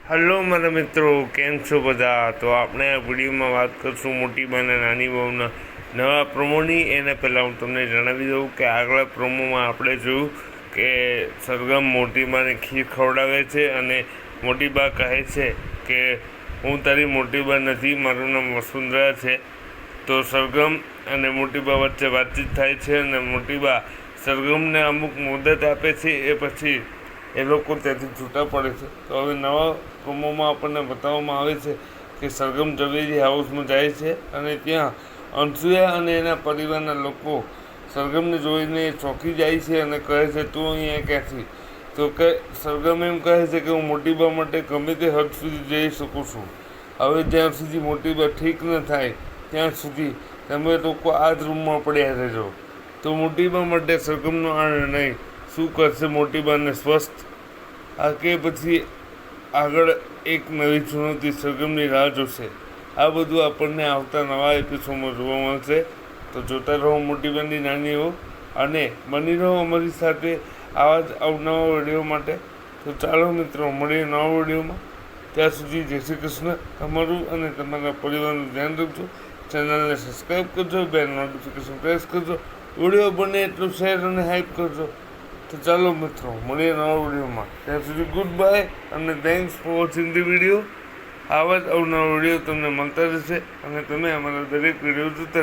Hello મારા મિત્રો, કેમ છો બધા? તો આપણે આ વિડીયોમાં વાત કરીશું મોટી બા અને નાની બહુના નવા પ્રોમોની. એના પહેલાં હું તમને જણાવી દઉં કે આગલા પ્રોમોમાં આપણે જોયું કે સરગમ મોટી બાને ખીર ખવડાવે છે અને મોટી બા કહે છે કે હું તારી મોટી બા નથી, મારું નામ વસુંધરા છે. તો સરગમ અને મોટી બા વચ્ચે વાતચીત થાય છે અને મોટી બા સરગમને અમુક મુદત આપે છે, એ પછી એ લોકો ત્યાંથી છૂટા પડે છે. તો હવે નવા પ્રોમોમાં આપણને બતાવવામાં આવે છે કે સરગમ ઝવેરી હાઉસમાં જાય છે અને ત્યાં અનસૂયા અને એના પરિવારના લોકો સરગમને જોઈને ચોંકી જાય છે અને કહે છે, તું અહીંયા ક્યાંથી? તો કે સરગમ એમ કહે છે કે હું મોટી બા માટે ગમે તે હદ સુધી જઈ શકું છું. હવે જ્યાં સુધી મોટી બા ઠીક ન થાય ત્યાં સુધી તમે લોકો આ જ રૂમમાં પડ્યા રહેજો. તો મોટી બા માટે સરગમનો આ નિર્ણય શું કરશે મોટી બાને સ્વસ્થ, આ કે પછી આગળ એક નવી ચુનૌતી સરગમની રાહ જોશે? આ બધું આપણને આવતા નવા એપિસોડમાં જોવા મળશે. તો જોતા રહો મોટી બાની નાનીઓ અને બની રહો અમારી સાથે આવા જ અવનવા વિડીયો માટે. તો ચાલો મિત્રો, મળીએ નવા વિડીયોમાં. ત્યાં સુધી જય શ્રી કૃષ્ણ. તમારું અને તમારા પરિવારનું ધ્યાન રાખજો. ચેનલને સબસ્ક્રાઈબ કરજો, બેલ નોટિફિકેશન પ્રેસ કરજો, વિડીયો બને એટલું શેર અને હાઈપ કરજો. તો ચાલો મિત્રો, મળીએ નવા વિડીયોમાં. ત્યાં સુધી ગુડ બાય અને thanks for watching the video. આવા જ અવનવા વિડીયો તમને મળતા રહેશે અને તમે અમારા દરેક વિડીયો જોતા